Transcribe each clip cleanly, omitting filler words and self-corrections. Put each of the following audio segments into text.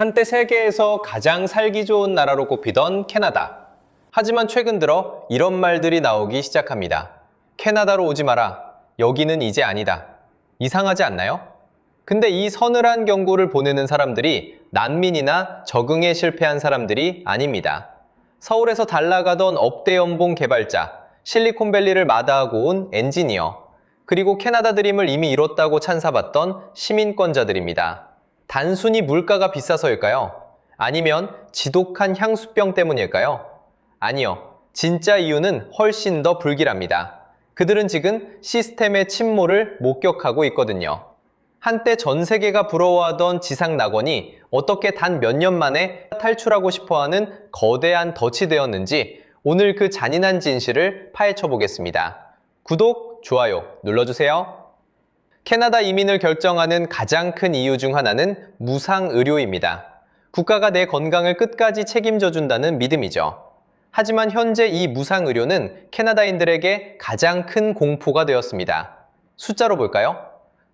한때 세계에서 가장 살기 좋은 나라로 꼽히던 캐나다. 하지만 최근 들어 이런 말들이 나오기 시작합니다. 캐나다로 오지 마라. 여기는 이제 아니다. 이상하지 않나요? 근데 이 서늘한 경고를 보내는 사람들이 난민이나 적응에 실패한 사람들이 아닙니다. 서울에서 달 나가던 억대 연봉 개발자, 실리콘밸리를 마다하고 온 엔지니어, 그리고 캐나다 드림을 이미 이뤘다고 찬사받던 시민권자들입니다. 단순히 물가가 비싸서일까요? 아니면 지독한 향수병 때문일까요? 아니요. 진짜 이유는 훨씬 더 불길합니다. 그들은 지금 시스템의 침몰을 목격하고 있거든요. 한때 전 세계가 부러워하던 지상 낙원이 어떻게 단 몇 년 만에 탈출하고 싶어하는 거대한 덫이 되었는지 오늘 그 잔인한 진실을 파헤쳐 보겠습니다. 구독, 좋아요 눌러주세요. 캐나다 이민을 결정하는 가장 큰 이유 중 하나는 무상의료입니다. 국가가 내 건강을 끝까지 책임져 준다는 믿음이죠. 하지만 현재 이 무상의료는 캐나다인들에게 가장 큰 공포가 되었습니다. 숫자로 볼까요?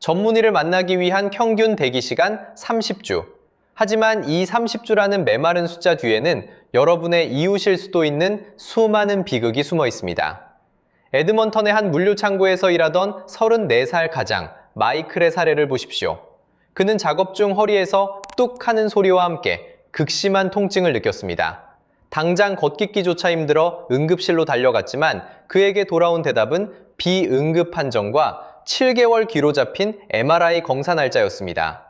전문의를 만나기 위한 평균 대기시간 30주. 하지만 이 30주라는 메마른 숫자 뒤에는 여러분의 이웃일 수도 있는 수많은 비극이 숨어 있습니다. 에드먼턴의 한 물류창고에서 일하던 34살 가장 마이클의 사례를 보십시오. 그는 작업 중 허리에서 뚝 하는 소리와 함께 극심한 통증을 느꼈습니다. 당장 걷기조차 힘들어 응급실로 달려갔지만 그에게 돌아온 대답은 비응급 판정과 7개월 뒤로 잡힌 MRI 검사 날짜였습니다.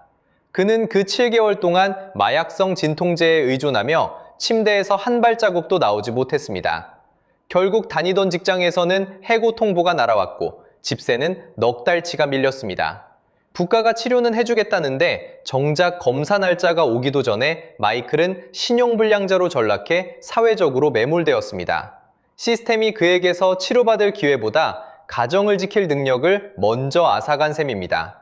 그는 그 7개월 동안 마약성 진통제에 의존하며 침대에서 한 발자국도 나오지 못했습니다. 결국 다니던 직장에서는 해고 통보가 날아왔고 집세는 넉 달치가 밀렸습니다. 국가가 치료는 해주겠다는데 정작 검사 날짜가 오기도 전에 마이클은 신용불량자로 전락해 사회적으로 매몰되었습니다. 시스템이 그에게서 치료받을 기회보다 가정을 지킬 능력을 먼저 앗아간 셈입니다.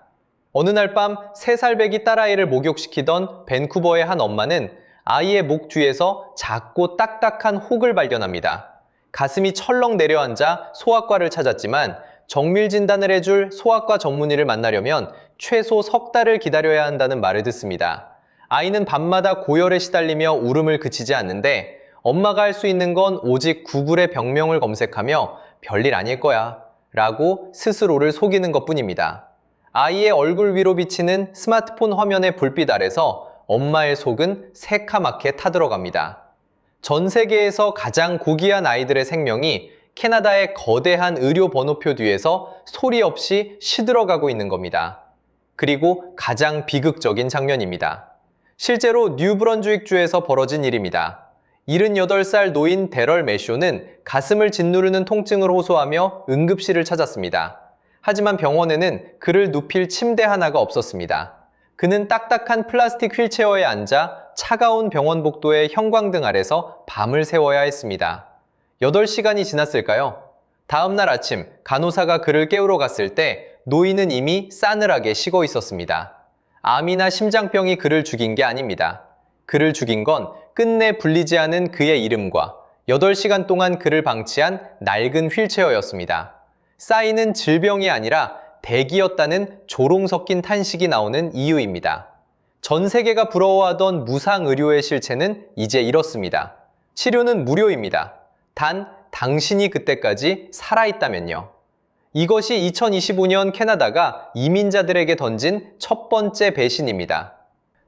어느 날 밤 3살 배기 딸아이를 목욕시키던 밴쿠버의 한 엄마는 아이의 목 뒤에서 작고 딱딱한 혹을 발견합니다. 가슴이 철렁 내려앉아 소아과를 찾았지만 정밀 진단을 해줄 소아과 전문의를 만나려면 최소 석 달을 기다려야 한다는 말을 듣습니다. 아이는 밤마다 고열에 시달리며 울음을 그치지 않는데 엄마가 할 수 있는 건 오직 구글에 병명을 검색하며 별일 아닐 거야 라고 스스로를 속이는 것뿐입니다. 아이의 얼굴 위로 비치는 스마트폰 화면의 불빛 아래서 엄마의 속은 새카맣게 타들어갑니다. 전 세계에서 가장 고귀한 아이들의 생명이 캐나다의 거대한 의료 번호표 뒤에서 소리 없이 시들어가고 있는 겁니다. 그리고 가장 비극적인 장면입니다. 실제로 뉴브런즈윅주에서 벌어진 일입니다. 78살 노인 데럴 매쇼는 가슴을 짓누르는 통증을 호소하며 응급실을 찾았습니다. 하지만 병원에는 그를 눕힐 침대 하나가 없었습니다. 그는 딱딱한 플라스틱 휠체어에 앉아 차가운 병원 복도의 형광등 아래서 밤을 새워야 했습니다. 8시간이 지났을까요? 다음날 아침 간호사가 그를 깨우러 갔을 때 노인은 이미 싸늘하게 식어 있었습니다. 암이나 심장병이 그를 죽인 게 아닙니다. 그를 죽인 건 끝내 불리지 않은 그의 이름과 8시간 동안 그를 방치한 낡은 휠체어였습니다. 쌓이는 질병이 아니라 대기였다는 조롱 섞인 탄식이 나오는 이유입니다. 전 세계가 부러워하던 무상의료의 실체는 이제 이렇습니다. 치료는 무료입니다. 단 당신이 그때까지 살아있다면요. 이것이 2025년 캐나다가 이민자들에게 던진 첫 번째 배신입니다.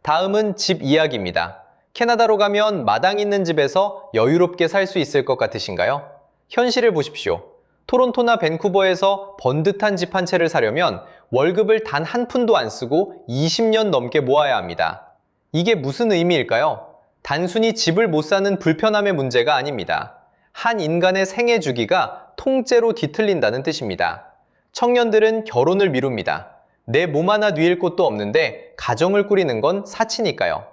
다음은 집 이야기입니다. 캐나다로 가면 마당 있는 집에서 여유롭게 살 수 있을 것 같으신가요? 현실을 보십시오. 토론토나 밴쿠버에서 번듯한 집 한 채를 사려면 월급을 단 한 푼도 안 쓰고 20년 넘게 모아야 합니다. 이게 무슨 의미일까요? 단순히 집을 못 사는 불편함의 문제가 아닙니다. 한 인간의 생애 주기가 통째로 뒤틀린다는 뜻입니다. 청년들은 결혼을 미룹니다. 내 몸 하나 뉘일 곳도 없는데 가정을 꾸리는 건 사치니까요.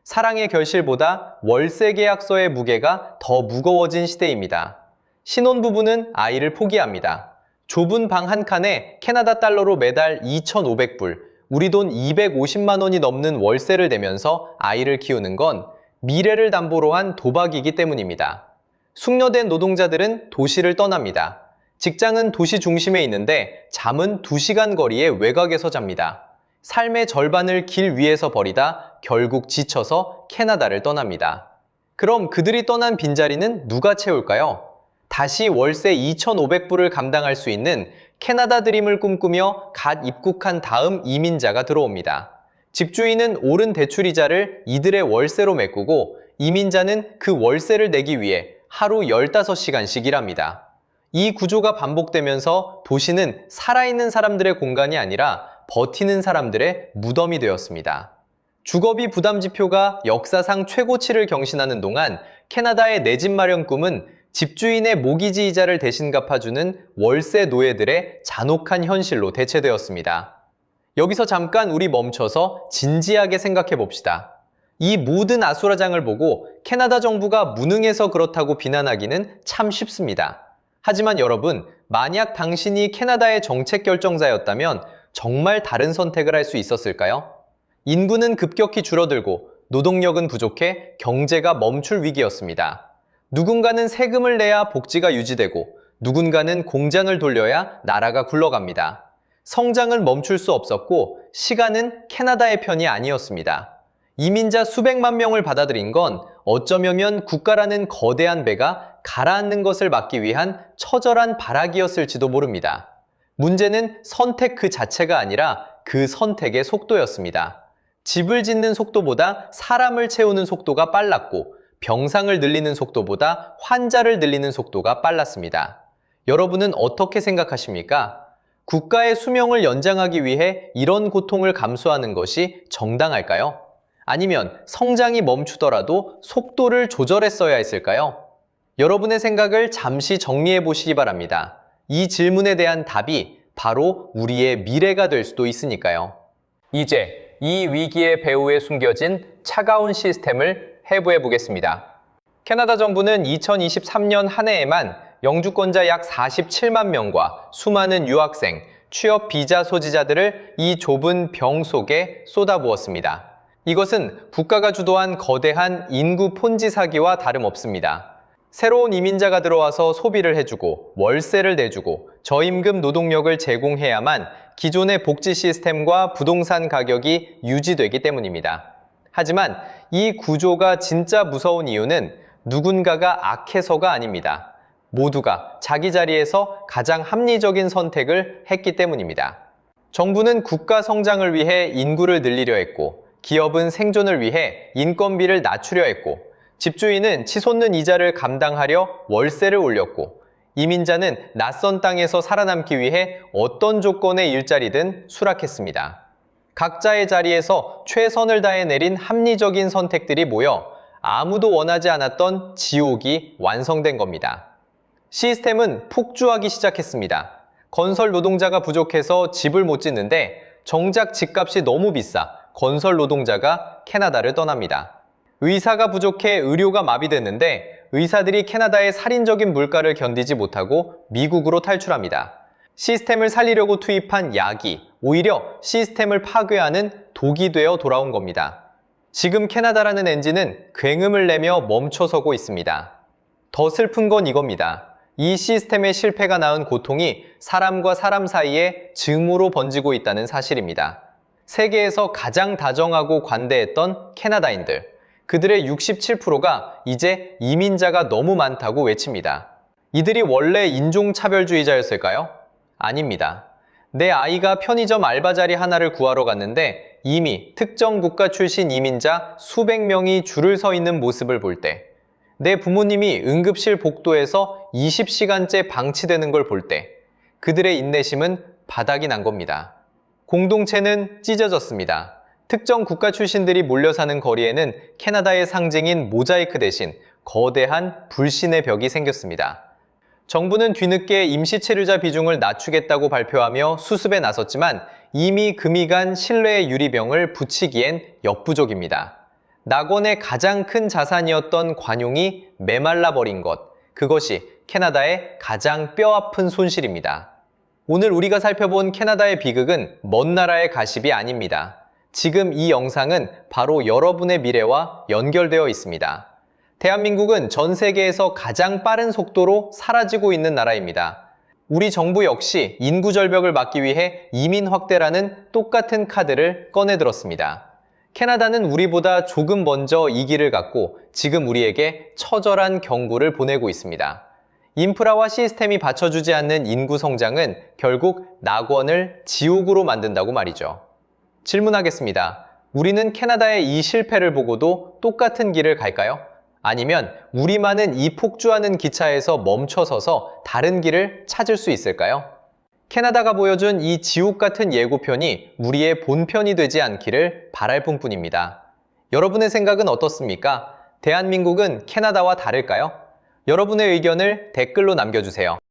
사랑의 결실보다 월세 계약서의 무게가 더 무거워진 시대입니다. 신혼부부는 아이를 포기합니다. 좁은 방 한 칸에 캐나다 달러로 매달 2,500불, 우리 돈 250만 원이 넘는 월세를 내면서 아이를 키우는 건 미래를 담보로 한 도박이기 때문입니다. 숙려된 노동자들은 도시를 떠납니다. 직장은 도시 중심에 있는데 잠은 2시간 거리의 외곽에서 잡니다. 삶의 절반을 길 위에서 버리다 결국 지쳐서 캐나다를 떠납니다. 그럼 그들이 떠난 빈자리는 누가 채울까요? 다시 월세 2,500불을 감당할 수 있는 캐나다 드림을 꿈꾸며 갓 입국한 다음 이민자가 들어옵니다. 집주인은 오른 대출이자를 이들의 월세로 메꾸고 이민자는 그 월세를 내기 위해 하루 15시간씩 일합니다. 이 구조가 반복되면서 도시는 살아있는 사람들의 공간이 아니라 버티는 사람들의 무덤이 되었습니다. 주거비 부담 지표가 역사상 최고치를 경신하는 동안 캐나다의 내 집 마련 꿈은 집주인의 모기지 이자를 대신 갚아주는 월세 노예들의 잔혹한 현실로 대체되었습니다. 여기서 잠깐 우리 멈춰서 진지하게 생각해 봅시다. 이 모든 아수라장을 보고 캐나다 정부가 무능해서 그렇다고 비난하기는 참 쉽습니다. 하지만 여러분, 만약 당신이 캐나다의 정책 결정자였다면 정말 다른 선택을 할 수 있었을까요? 인구는 급격히 줄어들고 노동력은 부족해 경제가 멈출 위기였습니다. 누군가는 세금을 내야 복지가 유지되고 누군가는 공장을 돌려야 나라가 굴러갑니다. 성장은 멈출 수 없었고 시간은 캐나다의 편이 아니었습니다. 이민자 수백만 명을 받아들인 건 어쩌면 국가라는 거대한 배가 가라앉는 것을 막기 위한 처절한 발악이었을지도 모릅니다. 문제는 선택 그 자체가 아니라 그 선택의 속도였습니다. 집을 짓는 속도보다 사람을 채우는 속도가 빨랐고 병상을 늘리는 속도보다 환자를 늘리는 속도가 빨랐습니다. 여러분은 어떻게 생각하십니까? 국가의 수명을 연장하기 위해 이런 고통을 감수하는 것이 정당할까요? 아니면 성장이 멈추더라도 속도를 조절했어야 했을까요? 여러분의 생각을 잠시 정리해 보시기 바랍니다. 이 질문에 대한 답이 바로 우리의 미래가 될 수도 있으니까요. 이제 이 위기의 배후에 숨겨진 차가운 시스템을 해부해 보겠습니다. 캐나다 정부는 2023년 한 해에만 영주권자 약 47만 명과 수많은 유학생, 취업 비자 소지자들을 이 좁은 병 속에 쏟아부었습니다. 이것은 국가가 주도한 거대한 인구 폰지 사기와 다름없습니다. 새로운 이민자가 들어와서 소비를 해주고 월세를 내주고 저임금 노동력을 제공해야만 기존의 복지 시스템과 부동산 가격이 유지되기 때문입니다. 하지만 이 구조가 진짜 무서운 이유는 누군가가 악해서가 아닙니다. 모두가 자기 자리에서 가장 합리적인 선택을 했기 때문입니다. 정부는 국가 성장을 위해 인구를 늘리려 했고 기업은 생존을 위해 인건비를 낮추려 했고 집주인은 치솟는 이자를 감당하려 월세를 올렸고 이민자는 낯선 땅에서 살아남기 위해 어떤 조건의 일자리든 수락했습니다. 각자의 자리에서 최선을 다해 내린 합리적인 선택들이 모여 아무도 원하지 않았던 지옥이 완성된 겁니다. 시스템은 폭주하기 시작했습니다. 건설 노동자가 부족해서 집을 못 짓는데 정작 집값이 너무 비싸 건설 노동자가 캐나다를 떠납니다. 의사가 부족해 의료가 마비됐는데 의사들이 캐나다의 살인적인 물가를 견디지 못하고 미국으로 탈출합니다. 시스템을 살리려고 투입한 약이 오히려 시스템을 파괴하는 독이 되어 돌아온 겁니다. 지금 캐나다라는 엔진은 굉음을 내며 멈춰서고 있습니다. 더 슬픈 건 이겁니다. 이 시스템의 실패가 낳은 고통이 사람과 사람 사이에 증오로 번지고 있다는 사실입니다. 세계에서 가장 다정하고 관대했던 캐나다인들, 그들의 67%가 이제 이민자가 너무 많다고 외칩니다. 이들이 원래 인종차별주의자였을까요? 아닙니다. 내 아이가 편의점 알바 자리 하나를 구하러 갔는데 이미 특정 국가 출신 이민자 수백 명이 줄을 서 있는 모습을 볼 때, 내 부모님이 응급실 복도에서 20시간째 방치되는 걸 볼 때, 그들의 인내심은 바닥이 난 겁니다. 공동체는 찢어졌습니다. 특정 국가 출신들이 몰려 사는 거리에는 캐나다의 상징인 모자이크 대신 거대한 불신의 벽이 생겼습니다. 정부는 뒤늦게 임시체류자 비중을 낮추겠다고 발표하며 수습에 나섰지만 이미 금이 간 신뢰의 유리병을 붙이기엔 역부족입니다. 낙원의 가장 큰 자산이었던 관용이 메말라 버린 것, 그것이 캐나다의 가장 뼈아픈 손실입니다. 오늘 우리가 살펴본 캐나다의 비극은 먼 나라의 가십이 아닙니다. 지금 이 영상은 바로 여러분의 미래와 연결되어 있습니다. 대한민국은 전 세계에서 가장 빠른 속도로 사라지고 있는 나라입니다. 우리 정부 역시 인구 절벽을 막기 위해 이민 확대라는 똑같은 카드를 꺼내들었습니다. 캐나다는 우리보다 조금 먼저 이 길을 갔고 지금 우리에게 처절한 경고를 보내고 있습니다. 인프라와 시스템이 받쳐주지 않는 인구 성장은 결국 낙원을 지옥으로 만든다고 말이죠. 질문하겠습니다. 우리는 캐나다의 이 실패를 보고도 똑같은 길을 갈까요? 아니면 우리만은 이 폭주하는 기차에서 멈춰서서 다른 길을 찾을 수 있을까요? 캐나다가 보여준 이 지옥 같은 예고편이 우리의 본편이 되지 않기를 바랄 뿐입니다. 여러분의 생각은 어떻습니까? 대한민국은 캐나다와 다를까요? 여러분의 의견을 댓글로 남겨주세요.